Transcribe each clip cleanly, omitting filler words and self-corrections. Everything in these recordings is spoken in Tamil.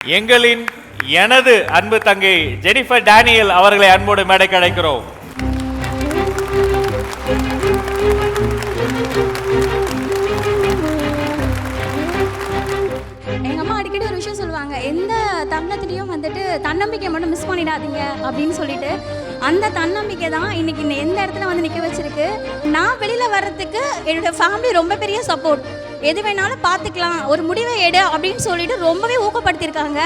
எங்களின் எனது அன்பு தங்கை ஜெனிஃபர் டேனியல் அவர்களை அன்போடு மேடைக்கு அழைக்கிறோம். எங்கள் அம்மா அடிக்கடி ஒரு விஷயம் சொல்லுவாங்க, எந்த தருணத்துலையும் வந்துட்டு தன்னம்பிக்கை மட்டும் மிஸ் பண்ணிடாதீங்க அப்படின்னு சொல்லிட்டு, அந்த தன்னம்பிக்கை தான் இன்னைக்கு எந்த இடத்துல வந்து நிற்க வச்சிருக்கு. நான் வெளியில் வர்றதுக்கு என்னோடய ஃபேமிலி ரொம்ப பெரிய சப்போர்ட். எது வேணாலும் பார்த்துக்கலாம், ஒரு முடிவை எடு அப்படின்னு சொல்லிட்டு ரொம்பவே ஊக்கப்படுத்தியிருக்காங்க.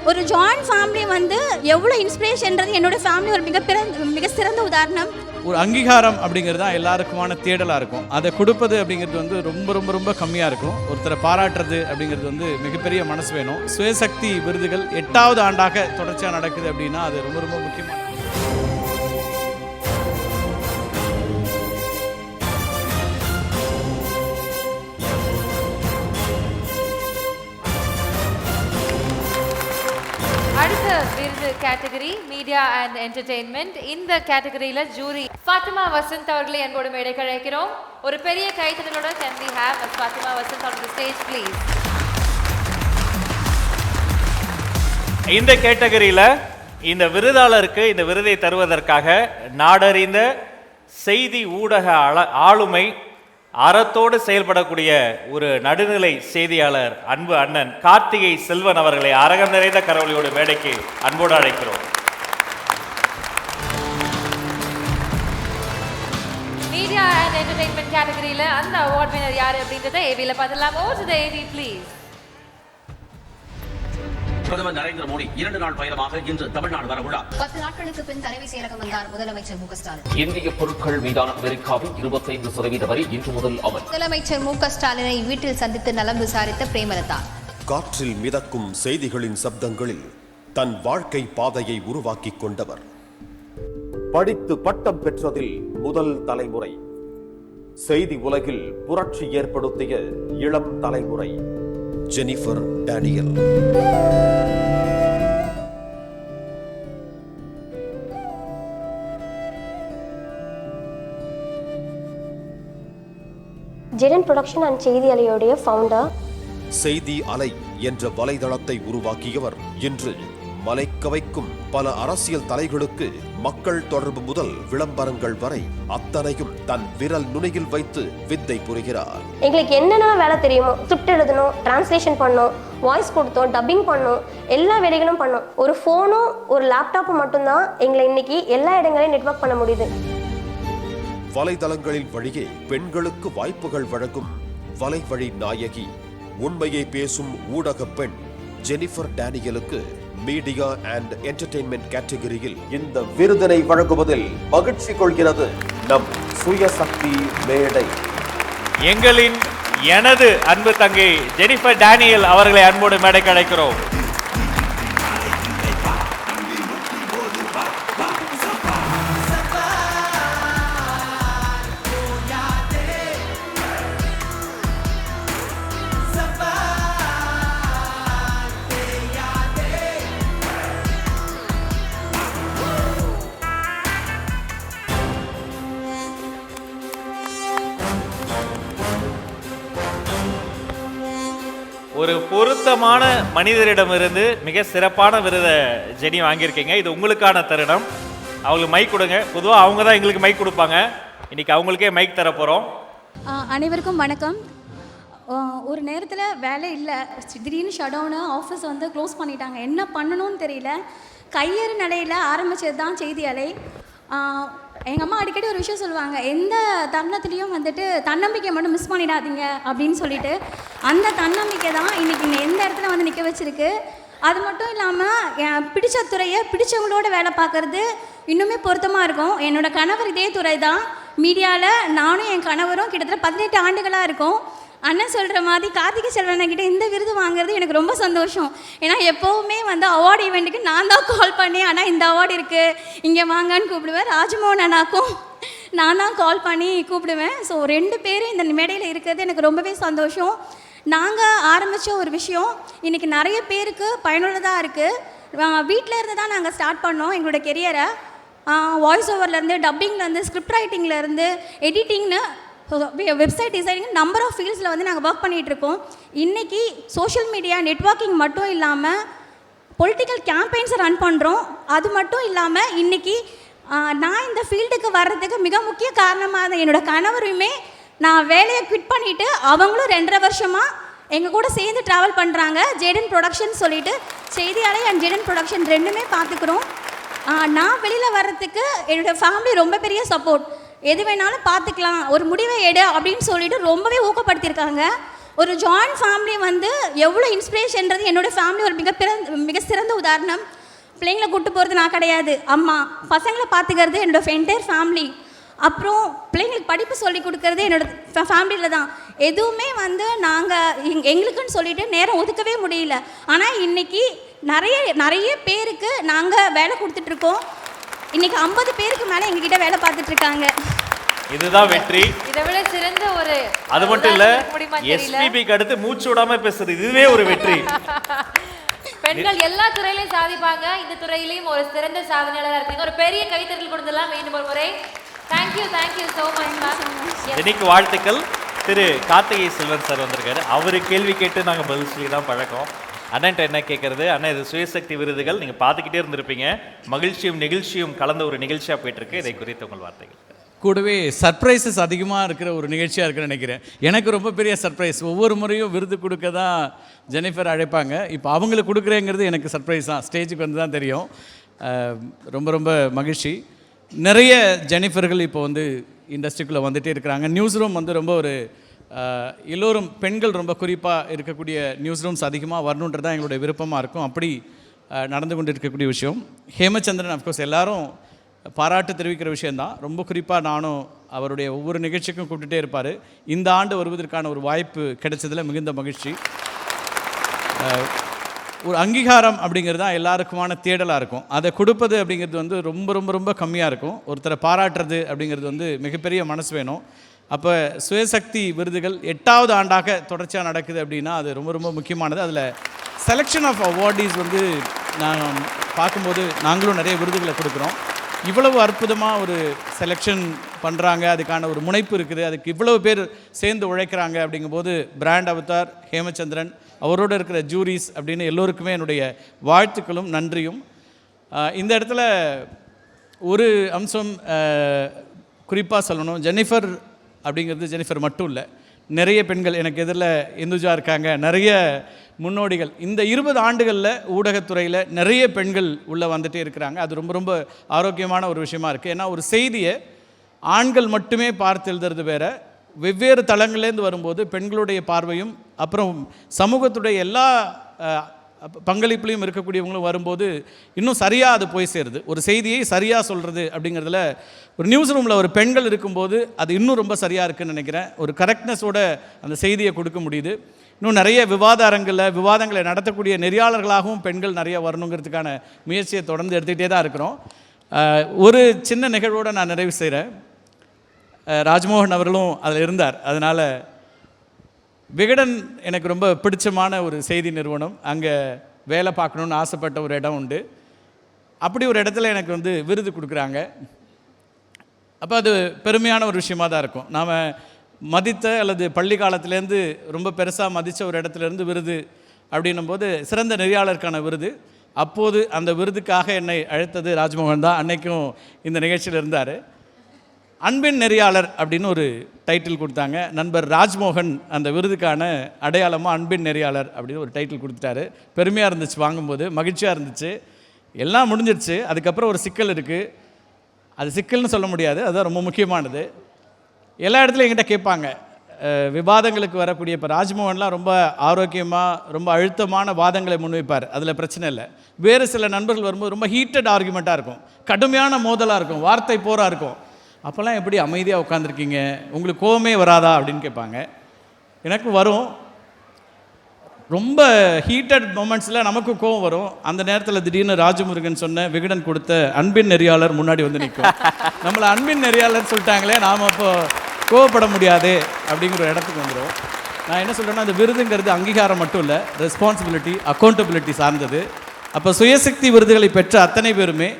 ஒரு ஜாயிண்ட் ஃபேமிலி வந்து எவ்வளோ இன்ஸ்பிரேஷன்றது என்னோடய ஃபேமிலி ஒரு மிக சிறந்த உதாரணம். ஒரு அங்கீகாரம் அப்படிங்கிறது தான் எல்லாருக்குமான தேடலாக இருக்கும். அதை கொடுப்பது அப்படிங்கிறது வந்து ரொம்ப ரொம்ப ரொம்ப கம்மியாக இருக்கும். ஒருத்தரை பாராட்டுறது அப்படிங்கிறது வந்து மிகப்பெரிய மனசு வேணும். சுயசக்தி விருதுகள் 8வது ஆண்டாக தொடர்ச்சியாக நடக்குது அப்படின்னா அது ரொம்ப ரொம்ப முக்கியமான. அடுத்த விருது கேட்டகரி மீடியா அண்ட் என்டர்டெயின்மெண்ட். இந்த கேட்டகரியில ஜூரி ஃபாத்திமா வசந்த் அவர்களை அன்போடு மேடைக்கு அழைக்கிறோம். ஒரு பெரிய கைத்தட்டலோட can we have Fathima Vasanth on the stage please. இந்த கேட்டகரியில இந்த விருதாளருக்கு இந்த விருதை தருவதற்காக நாடறிந்த செய்தி ஊடக ஆளுமை அறத்தோடு செயல்படக்கூடிய ஒரு நடுநிலை செய்தியாளர் அன்பு அண்ணன் கார்த்திகை செல்வன் அவர்களை அரகம் நிறைந்த கரவொலியோடு மேடைக்கு அன்போடு அழைக்கிறோம். மீடியா அண்ட் என்டர்டெயின்மெண்ட் கேட்டகரியில அந்த அவார்ட் வினர் யாரு அப்படின்றத ஏவில பார்த்துலாம். Over to the AV please. பிரதமர் நரேந்திர மோடி 2 நாள் பயணமாக இன்று தமிழ்நாடு வரவுள்ளார். 10 நாட்களுக்கு பின் தலைமை செயலகம் வந்தார் முதலமைச்சர் மு க ஸ்டாலின். இந்திய பொருட்கள் மீதான அமெரிக்காவின் 25% வரி இன்று முதல் அமல். முதலமைச்சர் மு க ஸ்டாலினை வீட்டில் சந்தித்து நலம் விசாரித்த பிரேமலதா. காற்றில் மிதக்கும் செய்திகளின் சப்தங்களில் தன் வாழ்க்கை பாதையை உருவாக்கிக் கொண்டவர். படித்து பட்டம் பெற்றதில் முதல் தலைமுறை. செய்தி உலகில் புரட்சி ஏற்படுத்திய இளம் தலைமுறை ஜெனிஃபர் டேனியல். ஜெடன் ப்ரொடக்ஷன் அண்ட் செய்தி அலையோடைய ஃபவுண்டர். செய்தி அலை என்ற வலைதளத்தை உருவாக்கியவர். இன்று மலைக்க வைக்கும் பல அரசியல் தலைகளுக்கு மக்கள் தொடர்பு முதல் விளம்பரங்கள் வரை அத்தனையும் தன் விரல் நுனியில் வைத்து வித்தை புரிகிறார். எங்களுக்கு என்னென்ன வேலை தெரியுமோ, ஸ்கிரிப்ட் எழுதணும், டிரான்ஸ்லேஷன் பண்ணோம், வாய்ஸ் கொடுத்தோம், டப்பிங் பண்ணோம், எல்லா வேலைகளும் பண்ணோம். ஒரு ஃபோனும் ஒரு லேப்டாப்பும் மட்டும்தான் எங்களை இன்னைக்கு எல்லா இடங்களையும் நெட்வொர்க் பண்ண முடியுது. வலைதளங்களில் வழியே பெண்களுக்கு வாய்ப்புகள் வழங்கும் வலைவழி நாயகி, உண்மையை பேசும் ஊடக பெண் ஜெனிஃபர் டேனியலுக்கு மீடியா அண்ட் என்டர்டெயின்மெண்ட் கேட்டகரியில் இந்த விருதினை வழங்குவதில் மகிழ்ச்சி கொள்கிறது நம் சுயசக்தி மேடை. எங்களின் எனது அன்பு தங்கை ஜெனிஃபர் டேனியல் அவர்களை அன்போடு மேடைக்கு அழைக்கிறோம். ஒரு பொருத்தமான மனிதரிடமிருந்து மிக சிறப்பான விருதை ஜெனி வாங்கியிருக்கீங்க. இது உங்களுக்கான தருணம். அவங்களுக்கு மைக் கொடுங்க. பொதுவாக அவங்க தான் எங்களுக்கு மைக் கொடுப்பாங்க. இன்னைக்கு அவங்களுக்கே மைக் தர போகிறோம். அனைவருக்கும் வணக்கம். ஒரு நேரத்தில் வேலை இல்லை, திடீர்னு ஷடவுனு, ஆஃபீஸ் வந்து க்ளோஸ் பண்ணிட்டாங்க. என்ன பண்ணணும்னு தெரியல. கையறு நடையில் ஆரம்பித்தது தான் செய்தி அலை. எங்கள் அம்மா அடிக்கடி ஒரு விஷயம் சொல்லுவாங்க, எந்த தருணத்துலேயும் வந்துட்டு தன்னம்பிக்கை மட்டும் மிஸ் பண்ணிடாதீங்க அப்படின்னு சொல்லிட்டு, அந்த தன்னம்பிக்கை தான் இன்றைக்கி எந்த இடத்துல வந்து நிற்க வச்சுருக்கு. அது மட்டும் இல்லாமல் என் பிடிச்ச துறையை பிடிச்சவங்களோட வேலை பார்க்குறது இன்னுமே பொருத்தமாக இருக்கும். என்னோடய கணவர் இதே துறை தான். மீடியாவில் நானும் என் கணவரும் கிட்டத்தட்ட 18 ஆண்டுகளாக இருக்கும். அண்ணன் சொல்கிற மாதிரி கார்த்திகை செல்வன்கிட்ட இந்த விருது வாங்குறது எனக்கு ரொம்ப சந்தோஷம். ஏன்னா எப்போவுமே வந்து அவார்டு ஈவெண்ட்டுக்கு நான் தான் கால் பண்ணி, ஆனால் இந்த அவார்டு இருக்குது இங்கே வாங்கன்னு கூப்பிடுவேன். ராஜ்மோகன் அண்ணாக்கும் நான் தான் கால் பண்ணி கூப்பிடுவேன். ஸோ 2 பேரும் இந்த மேடையில் இருக்கிறது எனக்கு ரொம்பவே சந்தோஷம். நாங்கள் ஆரம்பித்த ஒரு விஷயம் இன்றைக்கி நிறைய பேருக்கு பயனுள்ளதாக இருக்குது. வீட்டில் இருந்து தான் நாங்கள் ஸ்டார்ட் பண்ணோம் எங்களோட கெரியரை. வாய்ஸ் ஓவர்லேருந்து, டப்பிங்லேருந்து, ஸ்கிரிப்ட் ரைட்டிங்லேருந்து, எடிட்டிங்னு வெப்சைட் டிசைனிங் நம்பர் ஆஃப் ஃபீல்ட்ஸில் வந்து நாங்கள் ஒர்க் பண்ணிகிட்ருக்கோம். இன்றைக்கி சோஷியல் மீடியா நெட்வொர்க்கிங் மட்டும் இல்லாமல் பொலிட்டிக்கல் கேம்பெயின்ஸை ரன் பண்ணுறோம். அது மட்டும் இல்லாமல் இன்றைக்கி நான் இந்த ஃபீல்டுக்கு வர்றதுக்கு மிக முக்கிய காரணமாக என்னோடய கணவருமே நான் வேலையை குவிட் பண்ணிவிட்டு அவங்களும் 2.5 வருஷமாக எங்கள் கூட சேர்ந்து ட்ராவல் பண்ணுறாங்க. ஜேடன் ப்ரொடக்ஷன் சொல்லிட்டு செய்தியாளர் அண்ட் ஜேடன் ப்ரொடக்ஷன் ரெண்டுமே பார்த்துக்குறோம். நான் வெளியில் வர்றதுக்கு என்னோடய ஃபேமிலி ரொம்ப பெரிய சப்போர்ட். எது வேணாலும் பார்த்துக்கலாம், ஒரு முடிவை எடு அப்படின்னு சொல்லிட்டு ரொம்பவே ஊக்கப்படுத்தியிருக்காங்க. ஒரு ஜாயிண்ட் ஃபேமிலி வந்து எவ்வளோ இன்ஸ்பிரேஷன்றது என்னோடய ஃபேமிலி ஒரு மிக சிறந்த உதாரணம். பிள்ளைங்களை கூப்பிட்டு போகிறது நான் கிடையாது, அம்மா. பசங்களை பார்த்துக்கிறது என்னோடய என்டையர் ஃபேமிலி. அப்புறம் பிள்ளைங்களுக்கு படிப்பு சொல்லி கொடுக்கறது என்னோடய ஃபேமிலியில் தான். எதுவுமே வந்து நாங்கள் எங்களுக்குன்னு சொல்லிட்டு நேரம் ஒதுக்கவே முடியல. ஆனால் இன்றைக்கி நிறைய பேருக்கு நாங்கள் வேலை கொடுத்துட்ருக்கோம். இன்றைக்கி 50 பேருக்கு மேலே எங்ககிட்ட வேலை பார்த்துட்ருக்காங்க. இதுதான் வெற்றி. இதை விட சிறந்த ஒரு அது மட்டும் இல்ல, எஸ்பிபிக்கு அடுத்து மூச்சு விடாம பேசுறது இதுவே ஒரு வெற்றி. பெண்கள் எல்லா துறையிலையும் சாதிப்பாங்க, இந்த துறையிலையும் ஒரு சிறந்த சாதனையாளராக இருக்கீங்க. ஒரு பெரிய கைத்தறல் கொடுத்துடலாம் மீண்டும் ஒரு முறை. Thank you so much ma'am. இன்னைக்கு வாழ்த்துக்கள். திரு கார்த்திகை செல்வன் சார் வந்திருக்காரு. அவரு கேள்வி கேட்டு நாங்கள் பதில் சொல்லி தான் பழக்கம். அண்ணன்ட்ட என்ன கேட்கறது? அண்ணன் இது சுயசக்தி விருதுகள் நீங்கள் பார்த்துக்கிட்டே இருந்திருப்பீங்க. மகிழ்ச்சியும் நெகிழ்ச்சியும் கலந்த ஒரு நிகழ்ச்சியாக போயிட்டுருக்கு. இதை குறித்த உங்கள் வார்த்தைகள். கூடவே சர்ப்ரைசஸ் அதிகமாக இருக்கிற ஒரு நிகழ்ச்சியாக இருக்குன்னு நினைக்கிறேன். எனக்கு ரொம்ப பெரிய சர்ப்ரைஸ். ஒவ்வொரு முறையும் விருது கொடுக்க தான் ஜெனிஃபர் அழைப்பாங்க. இப்போ அவங்களுக்கு கொடுக்குறேங்கிறது எனக்கு சர்ப்ரைஸ் தான். ஸ்டேஜுக்கு வந்து தான் தெரியும். ரொம்ப ரொம்ப மகிழ்ச்சி. நிறைய ஜெனிஃபர்கள் இப்போ வந்து இண்டஸ்ட்ரிக்குள்ளே வந்துகிட்டே இருக்கிறாங்க. நியூஸ் ரூம் வந்து ரொம்ப ஒரு எல்லோரும் பெண்கள் ரொம்ப குறிப்பாக இருக்கக்கூடிய நியூஸ் ரூம்ஸ் அதிகமாக வரணுன்றது தான் எங்களுடைய விருப்பமாக இருக்கும். அப்படி நடந்து கொண்டு இருக்கக்கூடிய விஷயம். ஹேமச்சந்திரன் அஃப்கோர்ஸ் எல்லாரும் பாராட்டு தெரிவிக்கிற விஷயந்தான். ரொம்ப குறிப்பாக நானும் அவருடைய ஒவ்வொரு நிகழ்ச்சிக்கும் கூப்பிட்டுட்டே இருப்பார். இந்த ஆண்டு வருவதற்கான ஒரு வாய்ப்பு கிடைச்சதில் மிகுந்த மகிழ்ச்சி. ஒரு அங்கீகாரம் அப்படிங்கிறது தான் எல்லாருக்குமான தேடலாக இருக்கும். அதை கொடுப்பது அப்படிங்கிறது வந்து ரொம்ப ரொம்ப ரொம்ப கம்மியாக இருக்கும். ஒருத்தரை பாராட்டுறது அப்படிங்கிறது வந்து மிகப்பெரிய மனசு வேணும். அப்போ சுயசக்தி விருதுகள் 8வது ஆண்டாக தொடர்ச்சியாக நடக்குது அப்படின்னா அது ரொம்ப ரொம்ப முக்கியமானது. அதில் செலெக்ஷன் ஆஃப் அவார்டீஸ் வந்து நான் பார்க்கும்போது நாங்களும் நிறைய விருதுகளை கொடுக்குறோம். இவ்வளவு அற்புதமாக ஒரு செலெக்ஷன் பண்ணுறாங்க, அதுக்கான ஒரு முனைப்பு இருக்குது, அதுக்கு இவ்வளவு பேர் சேர்ந்து உழைக்கிறாங்க. அப்படிங்கும்போது பிராண்ட் அவதார், ஹேமச்சந்திரன், அவரோடு இருக்கிற ஜூரிஸ் அப்படின்னு எல்லோருக்குமே என்னுடைய வாழ்த்துக்களும் நன்றியும். இந்த இடத்துல ஒரு அம்சம் குறிப்பாக சொல்லணும். ஜெனிஃபர் அப்படிங்கிறது ஜெனிஃபர் மட்டும் இல்லை, நிறைய பெண்கள் எனக்கு எதிரில் இந்துஜா இருக்காங்க, நிறைய முன்னோடிகள். இந்த 20 ஆண்டுகளில் ஊடகத்துறையில் நிறைய பெண்கள் உள்ளே வந்துகிட்டே இருக்கிறாங்க. அது ரொம்ப ரொம்ப ஆரோக்கியமான ஒரு விஷயமா இருக்குது. ஏன்னா ஒரு செய்தியை ஆண்கள் மட்டுமே பார்த்து எழுதுறது வேற, வெவ்வேறு தளங்கள்லேருந்து வரும்போது பெண்களுடைய பார்வையும் அப்புறம் சமூகத்துடைய எல்லா பங்களிப்புலையும் இருக்கக்கூடியவங்களும் வரும்போது இன்னும் சரியாக அது போய் சேருது. ஒரு செய்தியை சரியாக சொல்கிறது அப்படிங்கிறதுல ஒரு நியூஸ் ரூமில் ஒரு பெண்கள் இருக்கும்போது அது இன்னும் ரொம்ப சரியாக இருக்குதுன்னு நினைக்கிறேன். ஒரு கரெக்ட்னஸோட அந்த செய்தியை கொடுக்க முடியுது. இன்னும் நிறைய விவாதங்களை நடத்தக்கூடிய நெறியாளர்களாகவும் பெண்கள் நிறைய வரணுங்கிறதுக்கான முயற்சியை தொடர்ந்து எடுத்துக்கிட்டே தான் இருக்கிறோம். ஒரு சின்ன நிகழ்வோடு நான் நிறைவு செய்கிறேன். ராஜ்மோகன் அவர்களும் அதில் இருந்தார். அதனால் விகடன் எனக்கு ரொம்ப பிடிச்சமான ஒரு செய்தி நிறுவனம். அங்கே வேலை பார்க்கணுன்னு ஆசைப்பட்ட ஒரு இடம் உண்டு. அப்படி ஒரு இடத்துல எனக்கு வந்து விருது கொடுக்குறாங்க. அப்போ அது பெருமையான ஒரு விஷயமாக தான் இருக்கும். நாம் மதித்த அல்லது பள்ளி காலத்துலேருந்து ரொம்ப பெருசாக மதித்த ஒரு இடத்துலேருந்து விருது அப்படின்னும்போது சிறந்த நெறியாளருக்கான விருது. அப்போது அந்த விருதுக்காக என்னை அழைத்தது ராஜ்மோகன் தான். அன்னைக்கும் இந்த நிகழ்ச்சியில் இருந்தார். அன்பின் நெறியாளர் அப்படின்னு ஒரு டைட்டில் கொடுத்தாங்க. நண்பர் ராஜ்மோகன் அந்த விருதுக்கான அடையாளமாக அன்பின் நெறியாளர் அப்படின்னு ஒரு டைட்டில் கொடுத்துட்டாரு. பெருமையாக இருந்துச்சு, வாங்கும்போது மகிழ்ச்சியாக இருந்துச்சு. எல்லாம் முடிஞ்சிடுச்சு. அதுக்கப்புறம் ஒரு சிக்கல் இருக்குது. அது சிக்கல்னு சொல்ல முடியாது, அதுதான் ரொம்ப முக்கியமானது. எல்லா இடத்துலையும் என்கிட்ட கேட்பாங்க, விவாதங்களுக்கு வரக்கூடிய இப்போ ராஜ்மோகன்லாம் ரொம்ப ஆரோக்கியமாக ரொம்ப அழுத்தமான வாதங்களை முன்வைப்பார், அதில் பிரச்சனை இல்லை. வேறு சில நண்பர்கள் வரும்போது ரொம்ப ஹீட்டட் ஆர்குமெண்ட்டாக இருக்கும், கடுமையான மோதலாக இருக்கும், வார்த்தை போராக இருக்கும். அப்போல்லாம் எப்படி அமைதியாக உட்காந்துருக்கீங்க, உங்களுக்கு கோவமே வராதா அப்படின்னு கேட்பாங்க. எனக்கு வரும். ரொம்ப ஹீட்டட் மொமெண்ட்ஸில் நமக்கு கோவம் வரும். அந்த நேரத்தில் திடீர்னு ராஜமுருகன் சொன்ன விகடன் கொடுத்த அன்பின் நெறியாளர் முன்னாடி வந்து நிற்கும். நம்மளை அன்பின் நெறியாளர் சொல்லிட்டாங்களே, நாம் அப்போ கோவப்பட முடியாது அப்படிங்கிற ஒரு இடத்துக்கு வந்துடும். நான் என்ன சொல்கிறேன்னா, அந்த விருதுங்கிறது அங்கீகாரம் மட்டும் இல்லை, ரெஸ்பான்சிபிலிட்டி, அக்கௌண்டபிலிட்டி சார்ந்தது. அப்போ சுயசக்தி விருதுகளை பெற்ற அத்தனை பேருமே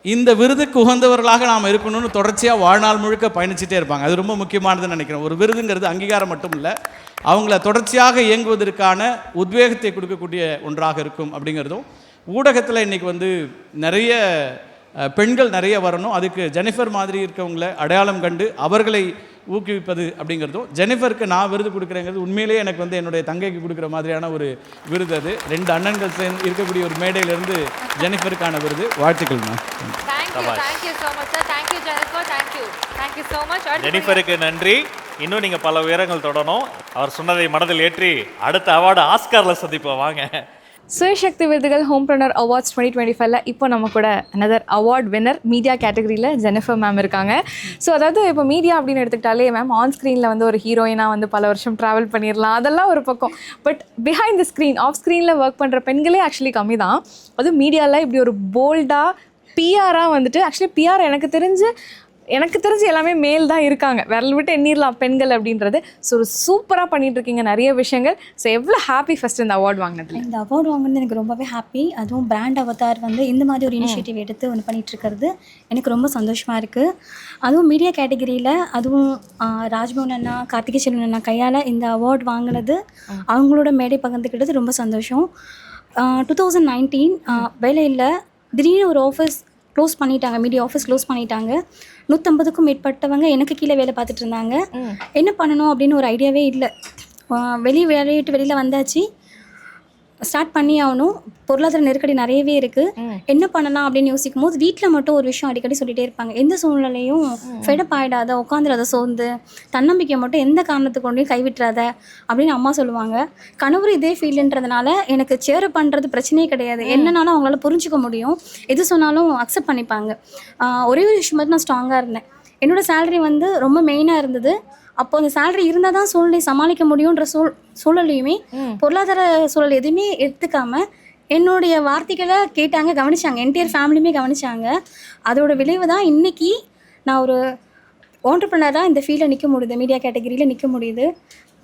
இந்த விருதுக்கு உகந்தவர்களாக நாம் இருக்கணும்னு தொடர்ச்சியாக வாழ்நாள் முழுக்க பயணிச்சுட்டே இருப்பாங்க. அது ரொம்ப முக்கியமானதுன்னு நினைக்கிறேன். ஒரு விருதுங்கிறது அங்கீகாரம் மட்டும் இல்லை, அவங்கள தொடர்ச்சியாக இயங்குவதற்கான உத்வேகத்தை கொடுக்கக்கூடிய ஒன்றாக இருக்கும் அப்படிங்கிறதும் ஊடகத்தில் இன்றைக்கி வந்து நிறைய பெண்கள் நிறைய வரணும். அதுக்கு ஜெனிஃபர் மாதிரி இருக்கவங்களை அடையாளம் கண்டு அவர்களை ஊக்குவிப்பது அப்படிங்கிறதும், ஜெனிஃபருக்கு நான் விருது கொடுக்குறேங்கிறது உண்மையிலேயே எனக்கு வந்து என்னுடைய தங்கைக்கு கொடுக்குற மாதிரியான ஒரு விருது. அது 2 அண்ணன்கள் சேர்ந்து இருக்கக்கூடிய ஒரு மேடையிலேருந்து ஜெனிஃபருக்கான விருது. வாழ்த்துக்கள் ma'am. Thank you so much sir. Thank you Jennifer. Thank you so much. ஜெனிஃபருக்கு நன்றி. இன்னும் நீங்கள் பல உயரங்கள் தொடரணும். அவர் சொன்னதை மனதில் ஏற்றி அடுத்த அவார்டு ஆஸ்காரில் சந்திப்போம். வாங்க. சுயசக்தி விருதுகள் ஹோம்பிரனர் அவார்ட்ஸ் 2025ல இப்போ நம்ம கூட another அவார்ட் வின்னர் மீடியா கேட்டகரியில் ஜெனிஃபர் மேம் இருக்காங்க. ஸோ அதாவது இப்போ மீடியா அப்படின்னு எடுத்துக்கிட்டாலே மேம் ஆன் ஸ்க்ரீனில் வந்து ஒரு ஹீரோயினாக வந்து பல வருஷம் ட்ராவல் பண்ணிடலாம், அதெல்லாம் ஒரு பக்கம். But behind the screen off ஸ்க்ரீனில் ஒர்க் பண்ணுற பெண்களே ஆக்சுவலி கம்மி தான். அதுவும் மீடியாவில் இப்படி ஒரு போல்டாக பிஆராக வந்துட்டு, ஆக்சுவலி பிஆர் எனக்கு தெரிஞ்சு எல்லாமே மேல் தான் இருக்காங்க, விரல் விட்டு எண்ணிடலாம் பெண்கள் அப்படின்றது. ஸோ சூப்பராக பண்ணிட்டு இருக்கீங்க நிறைய விஷயங்கள். ஸோ எவ்வளோ ஹாப்பி ஃபர்ஸ்ட் இந்த அவார்ட் வாங்கினதுல? இந்த அவார்டு வாங்கினது எனக்கு ரொம்பவே ஹாப்பி. அதுவும் பிராண்ட் அவதார் வந்து இந்த மாதிரி ஒரு இனிஷியேட்டிவ் எடுத்து ஒன்று பண்ணிகிட்ருக்கிறது எனக்கு ரொம்ப சந்தோஷமாக இருக்குது. அதுவும் மீடியா கேட்டகரியில், அதுவும் ராஜ்மோகன் அண்ணா, கார்த்திகை செல்வன் அண்ணா கையால் இந்த அவார்டு வாங்கினது, அவங்களோட மேடை பகிர்ந்துக்கிட்டது ரொம்ப சந்தோஷம். 2019 வேலை இல்லை, திடீர்னு ஒரு ஆஃபீஸ் க்ளோஸ் பண்ணிட்டாங்க, மீடியா ஆஃபீஸ் க்ளோஸ் பண்ணிட்டாங்க. 150க்கும் மேற்பட்டவங்க எனக்கு கீழே வேலை பார்த்துட்டு இருந்தாங்க. என்ன பண்ணணும் அப்படின்னு ஒரு ஐடியாவே இல்லை. வெளியில் வந்தாச்சு, ஸ்டார்ட் பண்ணி ஆகணும். பொருளாதார நெருக்கடி நிறையவே இருக்குது. என்ன பண்ணலாம் அப்படின்னு யோசிக்கும் போது வீட்டில் மட்டும் ஒரு விஷயம் அடிக்கடி சொல்லிகிட்டே இருப்பாங்க, எந்த சூழ்நிலையும் ஃபெடப் ஆகிடாத, உட்காந்துடாத, சோர்ந்து, தன்னம்பிக்கை மட்டும் எந்த காரணத்துக்கு கொண்டு கைவிட்டுறாத அப்படின்னு அம்மா சொல்லுவாங்க. கணவர் இதே ஃபீல்டுன்றதுனால எனக்கு சேர் பண்ணுறது பிரச்சனையே கிடையாது. என்னன்னாலும் அவங்களால புரிஞ்சிக்க முடியும், எது சொன்னாலும் அக்செப்ட் பண்ணிப்பாங்க. ஒரே ஒரு விஷயம் மட்டும் நான் ஸ்ட்ராங்காக இருந்தேன். என்னோடய சேலரி வந்து ரொம்ப மெயினாக இருந்தது. அப்போ அந்த சேலரி இருந்தால் தான் சூழ்நிலை சமாளிக்க முடியுன்ற சூழலையுமே, பொருளாதார சூழல் எதுவுமே எடுத்துக்காமல் என்னுடைய வார்த்தைகளை கேட்டாங்க, கவனிச்சாங்க. என்டையர் ஃபேமிலியுமே கவனிச்சாங்க. அதோட விளைவு தான் இன்றைக்கி நான் ஒரு ஆண்டர்ப்ரனராக இந்த ஃபீல்டில் நிற்க முடியுது, மீடியா கேட்டகரியில் நிற்க முடியுது.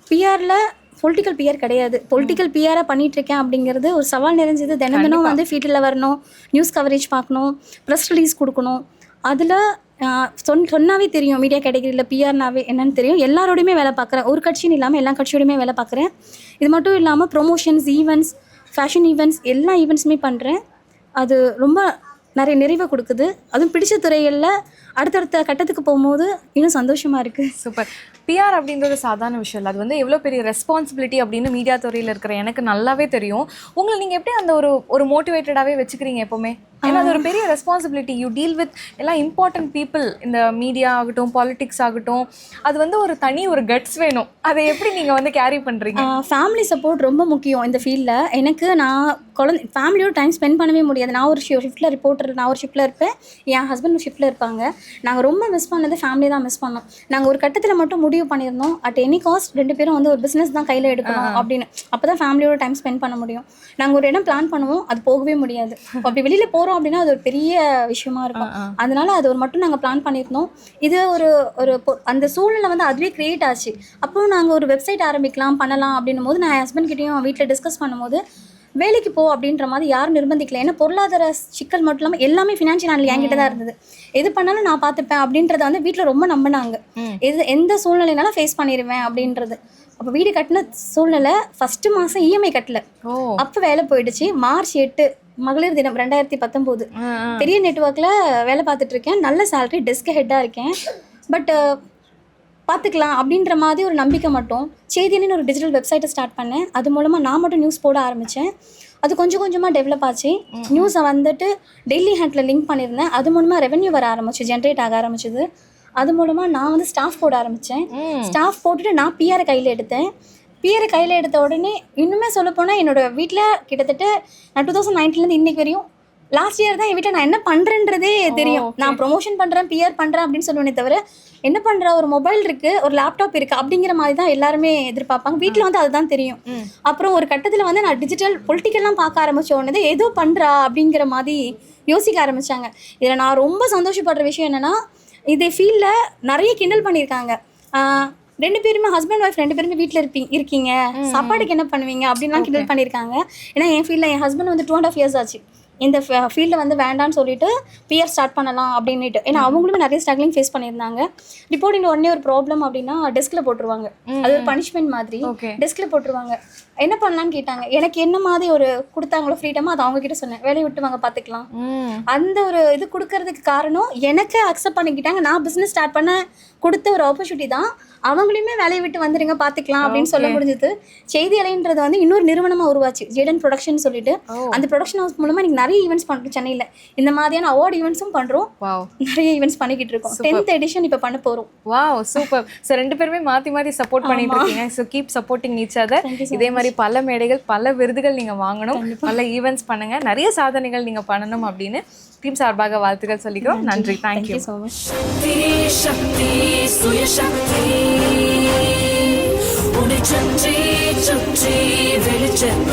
பிஆரில் பொலிட்டிக்கல் பிஆர் கிடையாது, பொலிட்டிக்கல் பிஆராக பண்ணிகிட்ருக்கேன் அப்படிங்கிறது ஒரு சவால் நிறைஞ்சது. தினம் வந்து ஃபீல்டில் வரணும், நியூஸ் கவரேஜ் பார்க்கணும், ப்ரெஸ் ரிலீஸ் கொடுக்கணும். அதில் சொன்னாவே தெரியும் மீடியா கேட்டகரியில் பிஆர்னாவே என்னன்னு தெரியும். எல்லாரோடையுமே வேலை பார்க்குறேன், ஒரு கட்சின்னு இல்லாமல் எல்லா கட்சியோடையுமே வேலை பார்க்குறேன். இது மட்டும் இல்லாமல் ப்ரொமோஷன்ஸ், ஈவெண்ட்ஸ், ஃபேஷன் ஈவெண்ட்ஸ், எல்லா ஈவெண்ட்ஸுமே பண்ணுறேன். அது ரொம்ப நிறைய நிறைவை கொடுக்குது. அதுவும் பிடிச்ச துறைகளில் அடுத்தடுத்த கட்டத்துக்கு போகும்போது இன்னும் சந்தோஷமாக இருக்குது. சூப்பர். பிஆர் அப்படின்றது சாதாரண விஷயம் இல்லை, அது வந்து எவ்வளோ பெரிய ரெஸ்பான்சிபிலிட்டி அப்படின்னு மீடியா துறையில் இருக்கிற எனக்கு நல்லாவே தெரியும். உங்களை நீங்கள் எப்படி அந்த ஒரு மோட்டிவேட்டடாகவே வச்சுக்கிறீங்க எப்போவுமே? ஏன்னா அது ஒரு பெரிய ரெஸ்பான்சிபிலிட்டி. யூ டீல் வித் எல்லாம் இம்பார்ட்டன்ட் பீப்புள். இந்த மீடியா ஆகட்டும், பாலிடிக்ஸ் ஆகட்டும், அது வந்து ஒரு கட்ஸ் வேணும். அதை எப்படி நீங்கள் வந்து கேரி பண்ணுறீங்க? ஃபேமிலி சப்போர்ட் ரொம்ப முக்கியம் இந்த ஃபீல்டில். எனக்கு நான் ஃபேமிலியோட டைம் ஸ்பெண்ட் பண்ணவே முடியாது. நான் ஒரு ஷிஃப்ட்டில் ரிப்போர்ட்டர், நான் ஒரு ஷிஃப்ட்டில் இருப்பேன், என் ஹஸ்பண்ட் ஒரு ஷிஃப்ட்டில் இருப்பாங்க. நாங்கள் ரொம்ப மிஸ் பண்ணது ஃபேமிலி தான் மிஸ் பண்ணோம். நாங்கள் ஒரு கட்டத்தில் மட்டும் முடிவு பண்ணியிருந்தோம், அட் எனி காஸ்ட் 2 பேரும் வந்து ஒரு பிஸ்னஸ் தான் கையில் எடுக்கணும் அப்படின்னு. அப்போ தான் ஃபேமிலியோட டைம் ஸ்பெண்ட் பண்ண முடியும். நாங்கள் ஒரு இடம் பிளான் பண்ணுவோம், அது போகவே முடியாது. அப்படி வெளியில் போகிறோம் அப்படின்னா அது ஒரு பெரிய விஷயமா இருக்கும். அதனால அது ஒரு மட்டும் நாங்கள் பிளான் பண்ணியிருந்தோம். இது ஒரு அந்த சூழ்நிலை வந்து அதுவே கிரியேட் ஆச்சு. அப்போ நாங்கள் ஒரு வெப்சைட் ஆரம்பிக்கலாம் பண்ணலாம் அப்படின்னும் போது நான் என் ஹஸ்பண்ட் கிட்டேயும் வீட்டில் டிஸ்கஸ் பண்ணும்போது வேலைக்கு போ அப்படின்ற மாதிரி யாரும் நிர்பந்திக்கல. ஏன்னா பொருளாதார சிக்கல் மட்டும் இல்லாமல் எல்லாமே ஃபினான்ஷியல் ஹேண்டில் என்கிட்ட தான் இருந்தது. எது பண்ணாலும் நான் பார்த்துப்பேன் அப்படின்றத வந்து வீட்டில் ரொம்ப நம்பினாங்க. எந்த சூழ்நிலைனாலும் ஃபேஸ் பண்ணிடுவேன் அப்படின்றது. அப்போ வீடு கட்டின சூழ்நிலை, ஃபஸ்ட்டு மாதம் இஎம்ஐ கட்டல, அப்போ வேலை போயிடுச்சு. மார்ச் 8 மகளிர் தினம் 2019 பெரிய நெட்வொர்க்கில் வேலை பார்த்துட்டு இருக்கேன். நல்ல சேலரி, டெஸ்க் ஹெட்டாக இருக்கேன். பட் பார்த்துக்கலாம் அப்படின்ற மாதிரி ஒரு நம்பிக்கை மட்டும். செய்தின்னு ஒரு டிஜிட்டல் வெப்சைட்டை ஸ்டார்ட் பண்ணேன். அது மூலமாக நான் மட்டும் நியூஸ் போட ஆரம்பித்தேன். அது கொஞ்சம் கொஞ்சமாக டெவலப் ஆச்சு. நியூஸை வந்துட்டு டெய்லி ஹேண்டில் லிங்க் பண்ணியிருந்தேன். அது மூலமாக ரெவென்யூ வர ஆரம்பிச்சு, ஜென்ரேட் ஆக ஆரம்பிச்சிது. அது மூலமாக நான் வந்து ஸ்டாஃப் போட ஆரம்பித்தேன். ஸ்டாஃப் போட்டுட்டு நான் பிஆரை கையில் எடுத்தேன். பிஆரை கையில் எடுத்த உடனே இன்னுமே சொல்லப்போனால் என்னோடய வீட்டில் கிட்டத்தட்ட நான் 2019 இன்றைக்கு வரையும் லாஸ்ட் இயர் தான் என் வீட்டில் நான் என்ன பண்ணுறேன்றதே தெரியும். நான் ப்ரொமோஷன் பண்ணுறேன், பிஆர் பண்ணுறேன் அப்படின்னு சொல்லுவேனே தவிர என்ன பண்ணுற, ஒரு மொபைல் இருக்குது, ஒரு லேப்டாப் இருக்குது அப்படிங்கிற மாதிரி தான் எல்லாருமே எதிர்பார்ப்பாங்க. வீட்டில் வந்து அதுதான் தெரியும். அப்புறம் ஒரு கட்டத்தில் வந்து நான் டிஜிட்டல் பொலிட்டிக்கல்லாம் பார்க்க ஆரம்பித்த உடனே ஏதோ பண்ணுறா அப்படிங்கிற மாதிரி யோசிக்க ஆரம்பித்தாங்க. இதில் நான் ரொம்ப சந்தோஷப்படுற விஷயம் என்னென்னா, இதே ஃபீல்டில் நிறைய கிண்டல் பண்ணியிருக்காங்க. 2 பேருமே ஹஸ்பண்ட் ஒய்ஃப் 2 பேருமே வீட்டில் இருக்கீங்க, சாப்பாடுக்கு என்ன பண்ணுவீங்க அப்படின்லாம் கிண்டல் பண்ணியிருக்காங்க. ஏன்னா என் ஃபீல்டில் என் ஹஸ்பண்ட் வந்து 2.5 years ஆச்சு இந்த ஃபீல்டில் வந்து வேண்டான்னு சொல்லிட்டு பிஆர் ஸ்டார்ட் பண்ணலாம் அப்படின்ட்டு. ஏன்னா அவங்களுமே நிறைய ஸ்ட்ரகிளிங் ஃபேஸ் பண்ணியிருந்தாங்க. ரிப்போர்ட்டிங்கில் உடனே ஒரு ப்ராப்ளம் அப்படின்னா டெஸ்கில் போட்டுருவாங்க. அது ஒரு பனிஷ்மெண்ட் மாதிரி டெஸ்கில் போட்டுருவாங்க. என்ன பண்ணலான்னு கேட்டாங்க. எனக்கு என்ன மாதிரி ஒரு கொடுத்தாங்களோ ஃப்ரீடமாக அதை அவங்க கிட்ட சொன்னேன். வேலையை விட்டு வாங்க பார்த்துக்கலாம். அந்த ஒரு இது கொடுக்கறதுக்கு காரணம் எனக்கு அக்செப்ட் பண்ணிக்கிட்டாங்க. நான் பிஸ்னஸ் ஸ்டார்ட் பண்ண கொடுத்த ஒரு ஆப்பர்ச்சுனிட்டி தான். அவங்களையுமே வேலையை விட்டு வந்துடுங்க பார்த்துக்கலாம் அப்படின்னு சொல்ல முடிஞ்சது. செய்தி அலைன்றது வந்து இன்னொரு நிறுவனமாக உருவாச்சு, ஜேடன் ப்ரொடக்ஷன் சொல்லிட்டு. அந்த ப்ரொடக்ஷன் ஹவுஸ் மூலமாக நீங்கள் நிறைய ஈவெண்ட்ஸ் பண்ணுறோம் சென்னையில். இந்த மாதிரியான அவார்டு ஈவெண்ட்ஸும் பண்ணுறோம், நிறைய ஈவெண்ட்ஸ் பண்ணிக்கிட்டு இருக்கோம். 10th எடிஷன் இப்போ பண்ண போகிறோம். Wow super. ஸோ 2 பேருமே மாற்றி சப்போர்ட் பண்ணிட்டு இருக்கீங்க. So keep supporting each other. இதே மாதிரி பல மேடைகள் பல விருதுகள் நீங்கள் வாங்கணும், பல ஈவெண்ட்ஸ் பண்ணுங்க, நிறைய சாதனைகள் நீங்கள் பண்ணணும் அப்படின்னு டீம் சார்பாக வாழ்த்துக்கள் சொல்லிக்கிறோம். நன்றி. Thank you so much. வெளிச்சம்